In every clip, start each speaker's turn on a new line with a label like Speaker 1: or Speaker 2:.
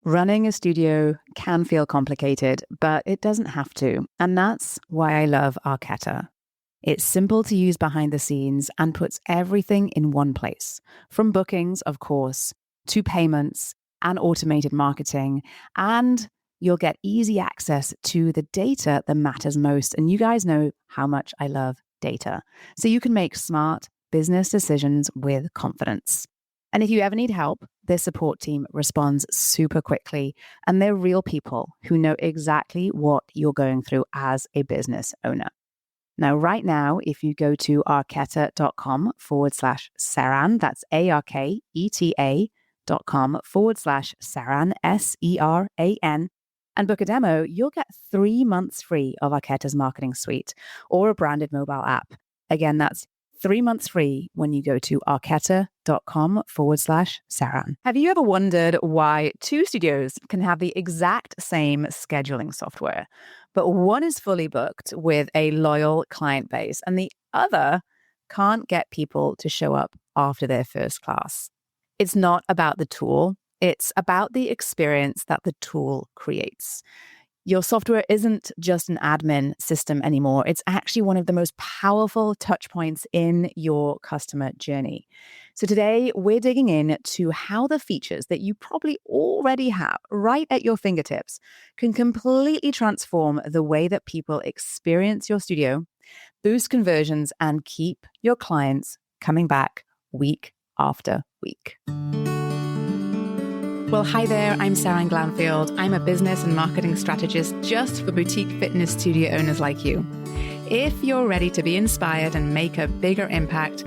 Speaker 1: Running a studio can feel complicated, but it doesn't have to. And that's why I love Arquetta. It's simple to use behind the scenes and puts everything in one place. From bookings, of course, to payments and automated marketing. And you'll get easy access to the data that matters most. And you guys know how much I love data. So you can make smart business decisions with confidence. And if you ever need help, their support team responds super quickly, and they're real people who know exactly what you're going through as a business owner. Now, right now, if you go to arquetta.com/Seran, that's ARKETA.com/Seran, SERAN, and book a demo, you'll get 3 months free of Arquetta's marketing suite or a branded mobile app. Again, that's 3 months free when you go to arquetta.com/Seran. Have you ever wondered why two studios can have the exact same scheduling software, but one is fully booked with a loyal client base and the other can't get people to show up after their first class? It's not about the tool. It's about the experience that the tool creates. Your software isn't just an admin system anymore. It's actually one of the most powerful touch points in your customer journey. So today we're digging into how the features that you probably already have right at your fingertips can completely transform the way that people experience your studio, boost conversions, and keep your clients coming back week after week. Well, hi there, I'm Seran Glanfield. I'm a business and marketing strategist just for boutique fitness studio owners like you. If you're ready to be inspired and make a bigger impact,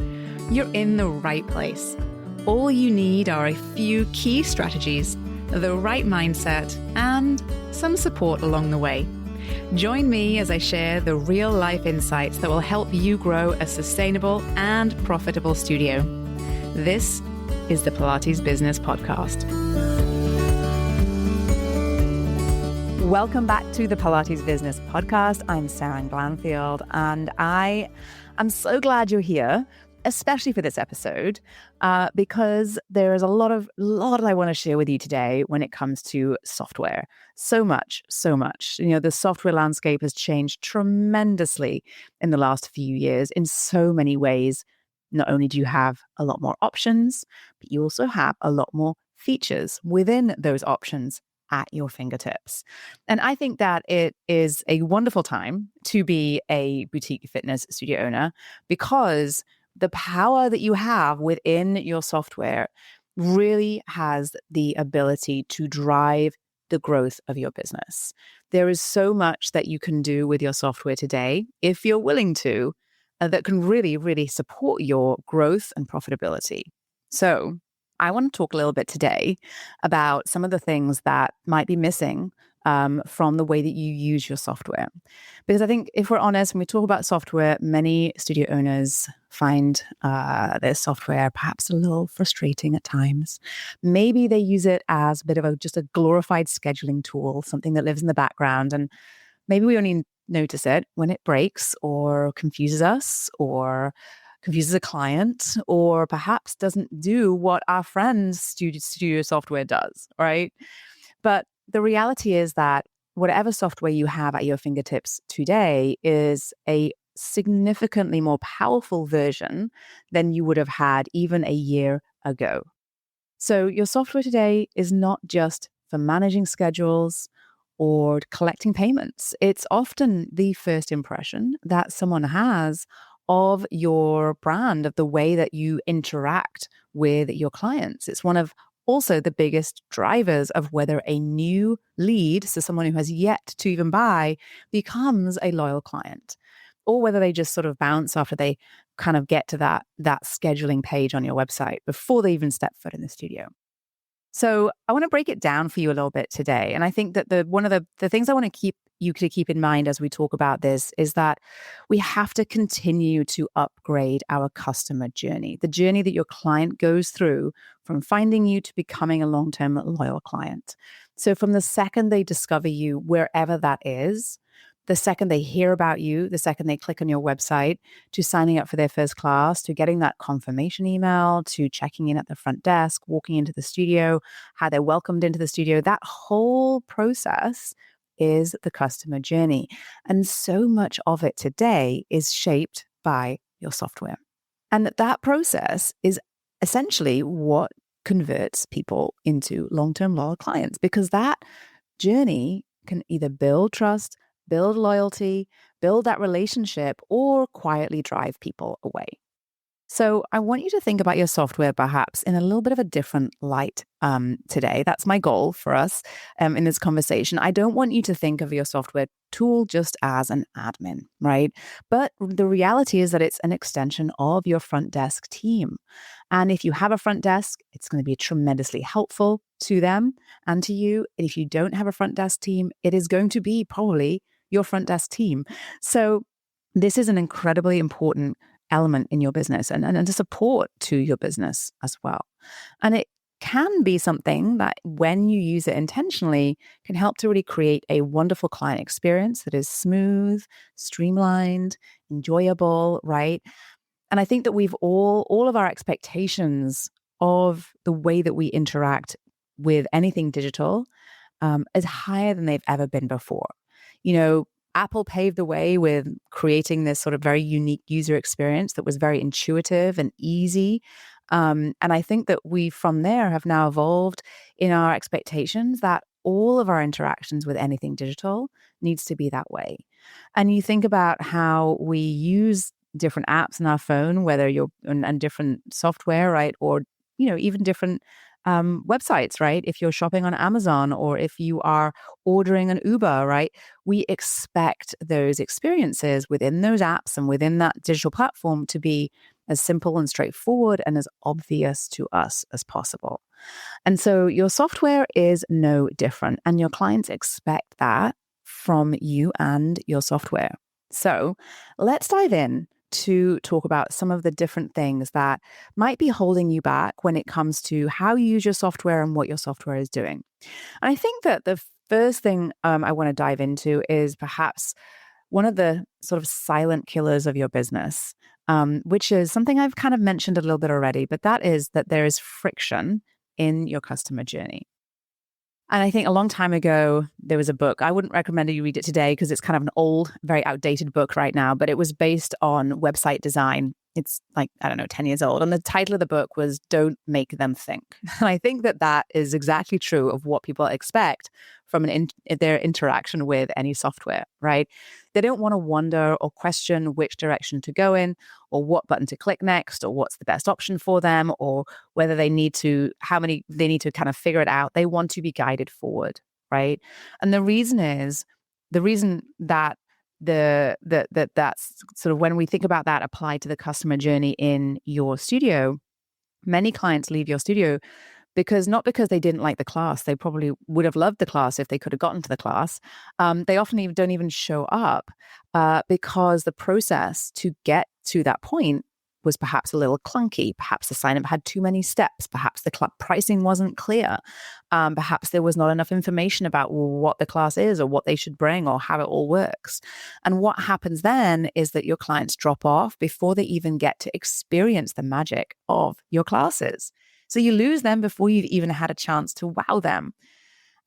Speaker 1: you're in the right place. All you need are a few key strategies, the right mindset, and some support along the way. Join me as I share the real-life insights that will help you grow a sustainable and profitable studio. This is the Pilates Business Podcast. Welcome back to the Pilates Business Podcast. I'm Seran Glanfield, and I am so glad you're here, especially for this episode, because there is a lot I want to share with you today when it comes to software. So much. You know, the software landscape has changed tremendously in the last few years in so many ways. Not only do you have a lot more options, but you also have a lot more features within those options at your fingertips. And I think that it is a wonderful time to be a boutique fitness studio owner because the power that you have within your software really has the ability to drive the growth of your business. There is so much that you can do with your software today, if you're willing to, that can really, really support your growth and profitability. So I want to talk a little bit today about some of the things that might be missing from the way that you use your software. Because I think if we're honest, when we talk about software, many studio owners find their software perhaps a little frustrating at times. Maybe they use it as a bit of just a glorified scheduling tool, something that lives in the background. And maybe we only notice it when it breaks or confuses us or confuses a client, or perhaps doesn't do what our friend's studio software does, right? But the reality is that whatever software you have at your fingertips today is a significantly more powerful version than you would have had even a year ago. So your software today is not just for managing schedules or collecting payments. It's often the first impression that someone has of your brand, of the way that you interact with your clients. It's one of also the biggest drivers of whether a new lead, so someone who has yet to even buy, becomes a loyal client, or whether they just sort of bounce after they kind of get to that scheduling page on your website before they even step foot in the studio. So I want to break it down for you a little bit today. And I think that one of the things I want to keep in mind as we talk about this is that we have to continue to upgrade our customer journey, the journey that your client goes through from finding you to becoming a long-term loyal client. So from the second they discover you, wherever that is, the second they hear about you, the second they click on your website, to signing up for their first class, to getting that confirmation email, to checking in at the front desk, walking into the studio, how they're welcomed into the studio, that whole process is the customer journey. And so much of it today is shaped by your software. And that process is essentially what converts people into long-term loyal clients, because that journey can either build trust, build loyalty, build that relationship, or quietly drive people away. So I want you to think about your software perhaps in a little bit of a different light today. That's my goal for us in this conversation. I don't want you to think of your software tool just as an admin, right? But the reality is that it's an extension of your front desk team. And if you have a front desk, it's going to be tremendously helpful to them and to you. And if you don't have a front desk team, it is going to be probably your front desk team. So this is an incredibly important element in your business and a support to your business as well. And it can be something that when you use it intentionally can help to really create a wonderful client experience that is smooth, streamlined, enjoyable, right? And I think that we've all of our expectations of the way that we interact with anything digital is higher than they've ever been before. You know, Apple paved the way with creating this sort of very unique user experience that was very intuitive and easy. And I think that we from there have now evolved in our expectations that all of our interactions with anything digital needs to be that way. And you think about how we use different apps in our phone, whether you're and different software, right? Or, even different websites, right? If you're shopping on Amazon or if you are ordering an Uber, right? We expect those experiences within those apps and within that digital platform to be as simple and straightforward and as obvious to us as possible. And so your software is no different, and your clients expect that from you and your software. So let's dive in to talk about some of the different things that might be holding you back when it comes to how you use your software and what your software is doing. And I think that the first thing I want to dive into is perhaps one of the sort of silent killers of your business, which is something I've kind of mentioned a little bit already, but that is that there is friction in your customer journey. And I think a long time ago, there was a book. I wouldn't recommend you read it today because it's kind of an old, very outdated book right now, but it was based on website design. It's like, 10 years old. And the title of the book was Don't Make Them Think. And I think that that is exactly true of what people expect from their interaction with any software, right? They don't want to wonder or question which direction to go in or what button to click next or what's the best option for them or whether they need to kind of figure it out. They want to be guided forward, right? And the reason that that's sort of when we think about that applied to the customer journey in your studio, many clients leave your studio not because they didn't like the class. They probably would have loved the class if they could have gotten to the class. They often don't even show up because the process to get to that point was perhaps a little clunky. Perhaps the sign-up had too many steps. Perhaps the pricing wasn't clear. Perhaps there was not enough information about what the class is or what they should bring or how it all works. And what happens then is that your clients drop off before they even get to experience the magic of your classes. So you lose them before you've even had a chance to wow them.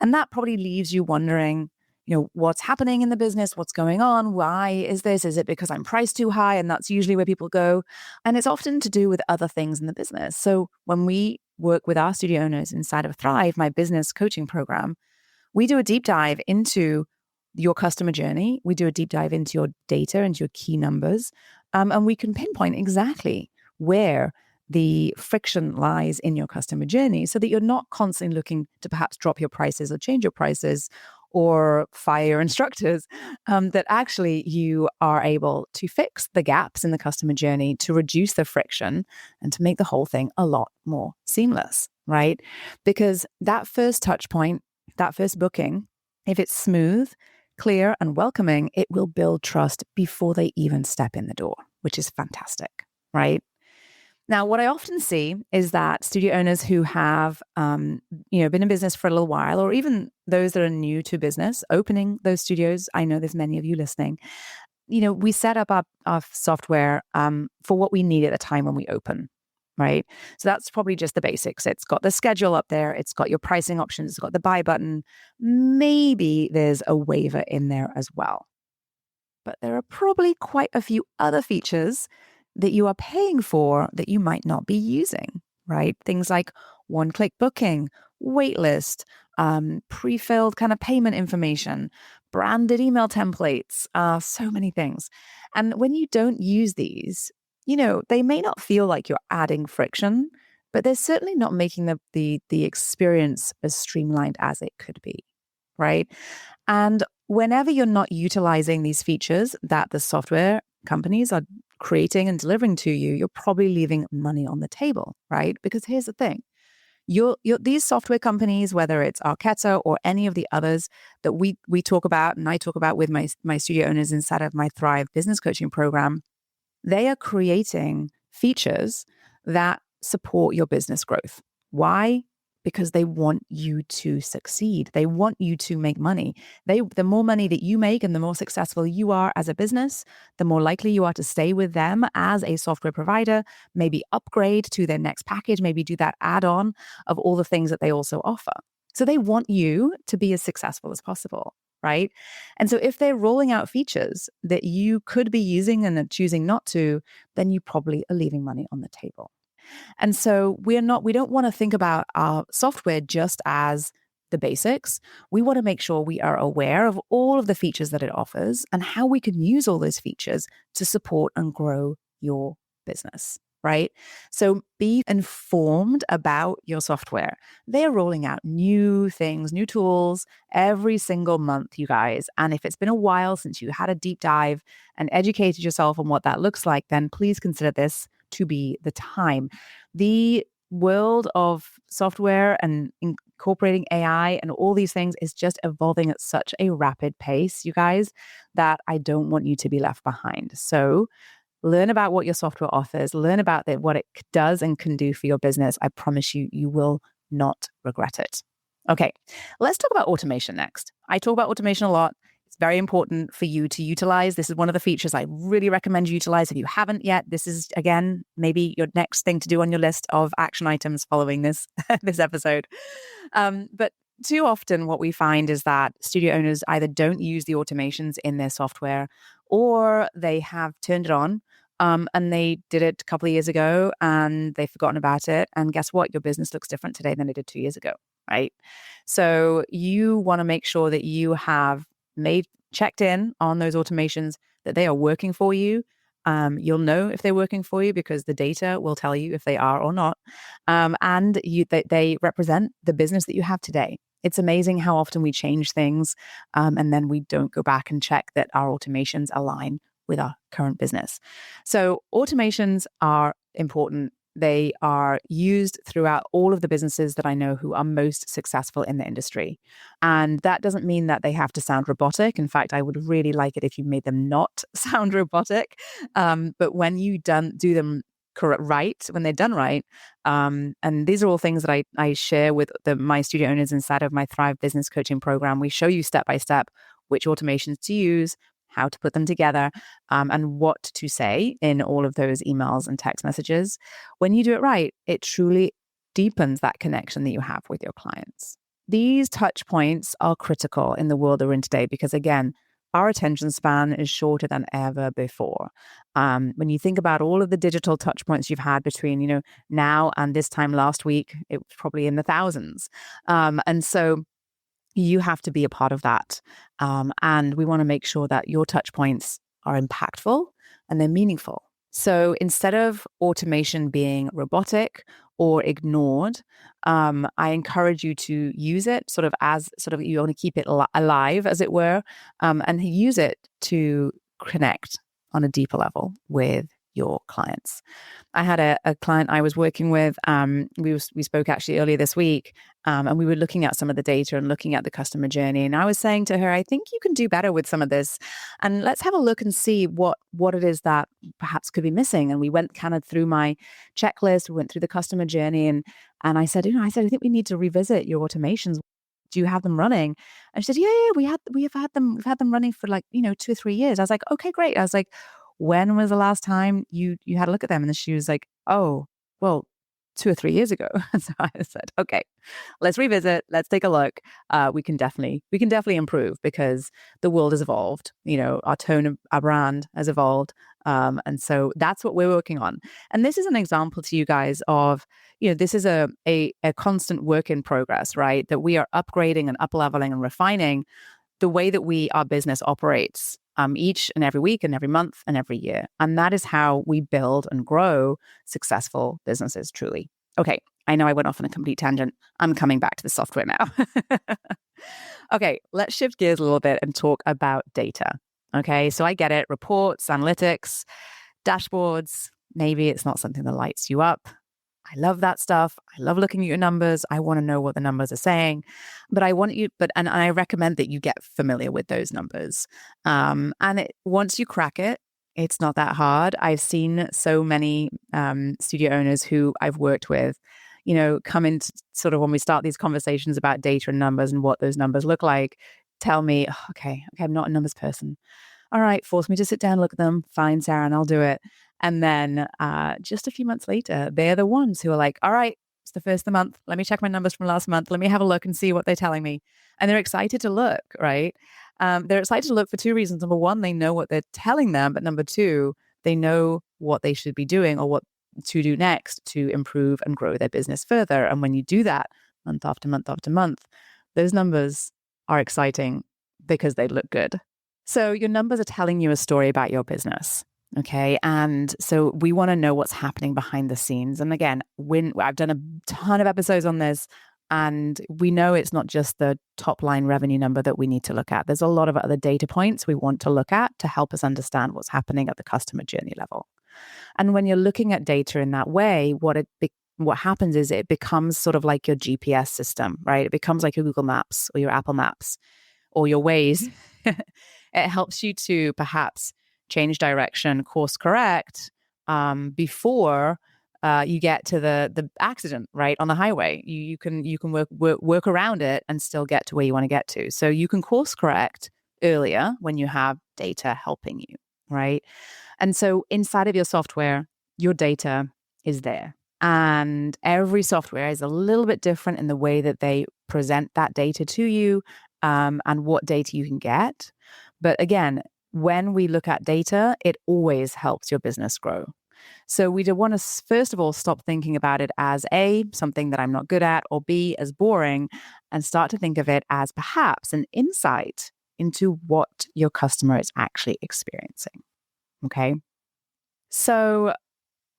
Speaker 1: And that probably leaves you wondering, what's happening in the business? What's going on? Why is this? Is it because I'm priced too high? And that's usually where people go. And it's often to do with other things in the business. So when we work with our studio owners inside of Thrive, my business coaching program, we do a deep dive into your customer journey. We do a deep dive into your data, into your key numbers. And we can pinpoint exactly where the friction lies in your customer journey so that you're not constantly looking to perhaps drop your prices or change your prices or fire your instructors, that actually you are able to fix the gaps in the customer journey to reduce the friction and to make the whole thing a lot more seamless, right? Because that first touch point, that first booking, if it's smooth, clear, and welcoming, it will build trust before they even step in the door, which is fantastic, right? Now, what I often see is that studio owners who have, been in business for a little while, or even those that are new to business, opening those studios. I know there's many of you listening. We set up our software for what we need at the time when we open, right? So that's probably just the basics. It's got the schedule up there. It's got your pricing options. It's got the buy button. Maybe there's a waiver in there as well. But there are probably quite a few other features that you are paying for that you might not be using, right? Things like one-click booking, waitlist, pre-filled kind of payment information, branded email templates, so many things. And when you don't use these, they may not feel like you're adding friction, but they're certainly not making the experience as streamlined as it could be, right? And whenever you're not utilizing these features that the software companies are creating and delivering to you, you're probably leaving money on the table, right? Because here's the thing. These software companies, whether it's Arquetta or any of the others that we talk about and I talk about with my studio owners inside of my Thrive business coaching program, they are creating features that support your business growth. Why? Because they want you to succeed. They want you to make money. The more money that you make and the more successful you are as a business, the more likely you are to stay with them as a software provider, maybe upgrade to their next package, maybe do that add-on of all the things that they also offer. So they want you to be as successful as possible, right? And so if they're rolling out features that you could be using and are choosing not to, then you probably are leaving money on the table. And so we don't want to think about our software just as the basics. We want to make sure we are aware of all of the features that it offers and how we can use all those features to support and grow your business, right? So be informed about your software. They're rolling out new things, new tools every single month, you guys. And if it's been a while since you had a deep dive and educated yourself on what that looks like, then please consider this to be the time. The world of software and incorporating AI and all these things is just evolving at such a rapid pace, you guys, that I don't want you to be left behind. So learn about what your software offers, learn about what it does and can do for your business. I promise you, you will not regret it. Okay, let's talk about automation next. I talk about automation a lot. It's very important for you to utilize. This is one of the features I really recommend you utilize. If you haven't yet, this is, again, maybe your next thing to do on your list of action items following this episode. But too often what we find is that studio owners either don't use the automations in their software or they have turned it on and they did it a couple of years ago and they've forgotten about it. And guess what? Your business looks different today than it did 2 years ago, right? So you want to make sure that you have checked in on those automations, that they are working for you. You'll know if they're working for you because the data will tell you if they are or not. And they represent the business that you have today. It's amazing how often we change things and then we don't go back and check that our automations align with our current business. So automations are important. They are used throughout all of the businesses that I know who are most successful in the industry. And that doesn't mean that they have to sound robotic. In fact, I would really like it if you made them not sound robotic. But when you do them right, when they're done right, and these are all things that I share with my studio owners inside of my Thrive business coaching program. We show you step by step which automations to use, how to put them together, and what to say in all of those emails and text messages. When you do it right, it truly deepens that connection that you have with your clients. These touch points are critical in the world that we're in today because, again, our attention span is shorter than ever before. When you think about all of the digital touch points you've had between, now and this time last week, it was probably in the thousands. And so you have to be a part of that. And we want to make sure that your touch points are impactful and they're meaningful. So instead of automation being robotic or ignored, I encourage you to use it as you want to keep it alive, as it were, and use it to connect on a deeper level with your clients. I had a client I was working with. We spoke actually earlier this week, and we were looking at some of the data and looking at the customer journey. And I was saying to her, I think you can do better with some of this, and let's have a look and see what it is that perhaps could be missing. And we went kind of through my checklist. We went through the customer journey, and I said, I think we need to revisit your automations. Do you have them running? And she said, yeah, we have had them. We've had them running for 2 or 3 years. I was like, okay, great. I was like, when was the last time you had a look at them? And she was like, oh, well, 2 or 3 years ago. And so I said, okay, let's revisit. Let's take a look. We can definitely improve because the world has evolved. Our tone of our brand has evolved. And so that's what we're working on. And this is an example to you guys of, this is a constant work in progress, right? That we are upgrading and up-leveling and refining the way that our business operates each and every week and every month and every year. And that is how we build and grow successful businesses, truly. Okay, I know I went off on a complete tangent. I'm coming back to the software now. Okay, let's shift gears a little bit and talk about data. Okay, so I get it. Reports, analytics, dashboards. Maybe it's not something that lights you up. I love that stuff. I love looking at your numbers. I want to know what the numbers are saying, but and I recommend that you get familiar with those numbers. Once you crack it, it's not that hard. I've seen so many studio owners who I've worked with, come in sort of when we start these conversations about data and numbers and what those numbers look like, tell me, okay, I'm not a numbers person. All right, force me to sit down and look at them. Fine, Sarah, and I'll do it. And then just a few months later, they're the ones who are like, all right, it's the first of the month. Let me check my numbers from last month. Let me have a look and see what they're telling me. And they're excited to look, right? They're excited to look for 2 reasons. Number one, they know what they're telling them. But number 2, they know what they should be doing or what to do next to improve and grow their business further. And when you do that month after month after month, those numbers are exciting because they look good. So your numbers are telling you a story about your business. Okay. And so we want to know what's happening behind the scenes. And again, I've done a ton of episodes on this, and we know it's not just the top line revenue number that we need to look at. There's a lot of other data points we want to look at to help us understand what's happening at the customer journey level. And when you're looking at data in that way, what happens is it becomes sort of like your GPS system, right? It becomes like your Google Maps or your Apple Maps or your Waze. It helps you to perhaps change direction, course correct before you get to the accident, right, on the highway. You can work around it and still get to where you want to get to. So you can course correct earlier when you have data helping you, right? And so inside of your software, your data is there. And every software is a little bit different in the way that they present that data to you and what data you can get. But again, when we look at data, it always helps your business grow. So we do want to, first of all, stop thinking about it as A, something that I'm not good at, or B, as boring, and start to think of it as perhaps an insight into what your customer is actually experiencing. Okay. So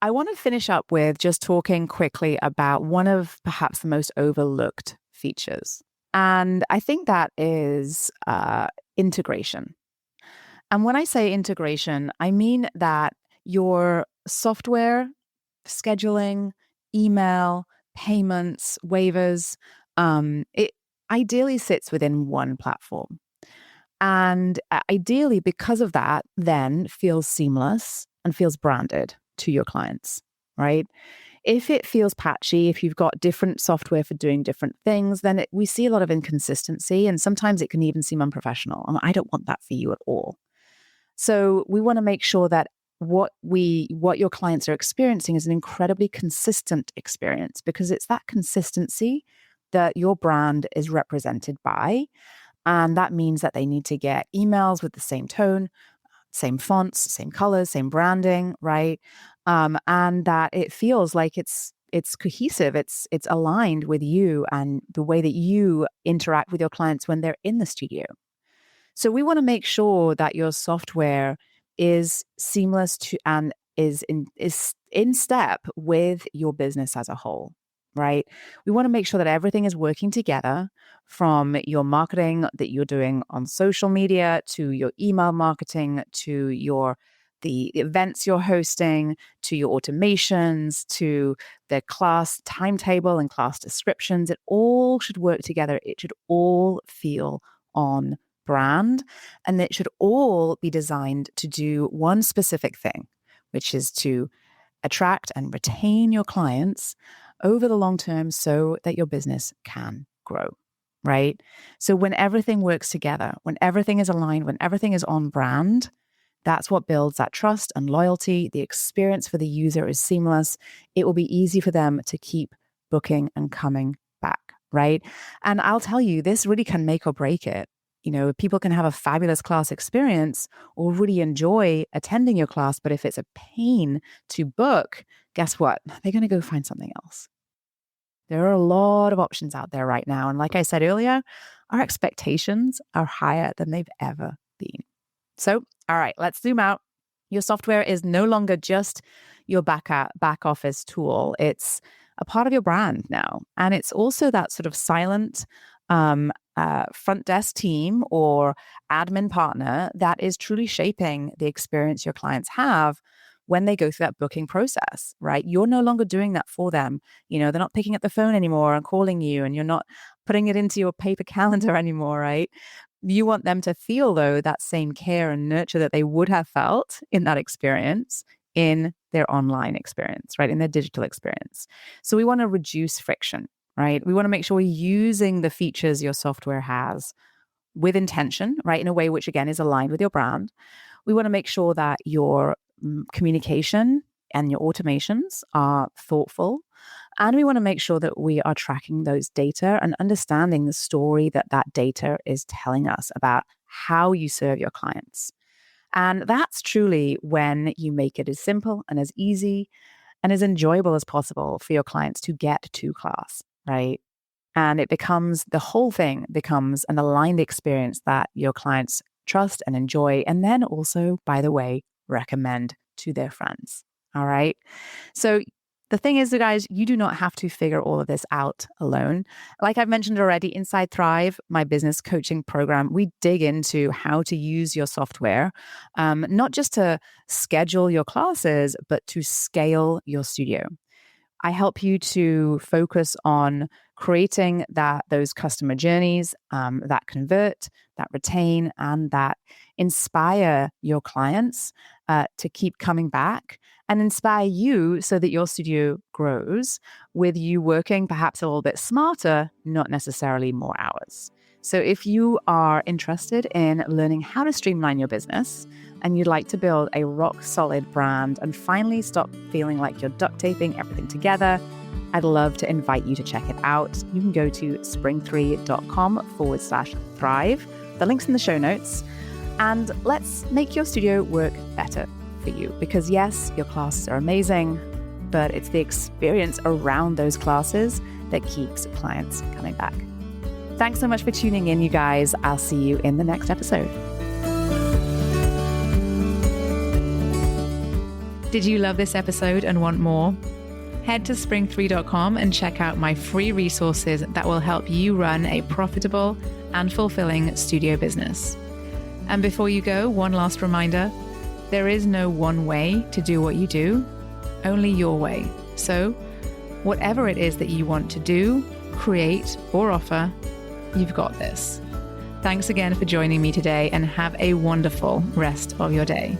Speaker 1: I want to finish up with just talking quickly about one of perhaps the most overlooked features. And I think that is integration. And when I say integration, I mean that your software, scheduling, email, payments, waivers, it ideally sits within one platform. And ideally, because of that, then feels seamless and feels branded to your clients, right? If it feels patchy, if you've got different software for doing different things, then we see a lot of inconsistency, and sometimes it can even seem unprofessional. And I don't want that for you at all. So we want to make sure that what your clients are experiencing is an incredibly consistent experience, because it's that consistency that your brand is represented by. And that means that they need to get emails with the same tone, same fonts, same colors, same branding, right? And that it feels like it's cohesive, it's aligned with you and the way that you interact with your clients when they're in the studio. So we want to make sure that your software is seamless to and is in step with your business as a whole, right? We want to make sure that everything is working together, from your marketing that you're doing on social media to your email marketing to your the events you're hosting, to your automations, to the class timetable and class descriptions. It all should work together. It should all feel on brand, and it should all be designed to do one specific thing, which is to attract and retain your clients over the long term so that your business can grow, right? So when everything works together, when everything is aligned, when everything is on brand, that's what builds that trust and loyalty. The experience for the user is seamless. It will be easy for them to keep booking and coming back, right? And I'll tell you, this really can make or break it. People can have a fabulous class experience or really enjoy attending your class, but if it's a pain to book, guess what? They're going to go find something else. There are a lot of options out there right now. And like I said earlier, our expectations are higher than they've ever been. So, all right, let's zoom out. Your software is no longer just your back office tool. It's a part of your brand now. And it's also that sort of silent front desk team or admin partner that is truly shaping the experience your clients have when they go through that booking process, right? You're no longer doing that for them. They're not picking up the phone anymore and calling you, and you're not putting it into your paper calendar anymore, right? You want them to feel, though, that same care and nurture that they would have felt in that experience in their online experience, right? In their digital experience. So we want to reduce friction, right? We want to make sure we're using the features your software has with intention, right? In a way which, again, is aligned with your brand. We want to make sure that your communication and your automations are thoughtful. And we want to make sure that we are tracking those data and understanding the story that data is telling us about how you serve your clients. And that's truly when you make it as simple and as easy and as enjoyable as possible for your clients to get to class, right? And the whole thing becomes an aligned experience that your clients trust and enjoy, and then also, by the way, recommend to their friends. All right. So the thing is, guys, you do not have to figure all of this out alone. Like I've mentioned already, inside Thrive, my business coaching program, we dig into how to use your software, not just to schedule your classes, but to scale your studio. I help you to focus on creating those customer journeys that convert, that retain, and that inspire your clients to keep coming back and inspire you so that your studio grows with you working perhaps a little bit smarter, not necessarily more hours. So if you are interested in learning how to streamline your business and you'd like to build a rock solid brand and finally stop feeling like you're duct taping everything together, I'd love to invite you to check it out. You can go to spring3.com/thrive. The link's in the show notes. And let's make your studio work better for you. Because yes, your classes are amazing, but it's the experience around those classes that keeps clients coming back. Thanks so much for tuning in, you guys. I'll see you in the next episode. Did you love this episode and want more? Head to spring3.com and check out my free resources that will help you run a profitable and fulfilling studio business. And before you go, one last reminder, there is no one way to do what you do, only your way. So whatever it is that you want to do, create, or offer, you've got this. Thanks again for joining me today, and have a wonderful rest of your day.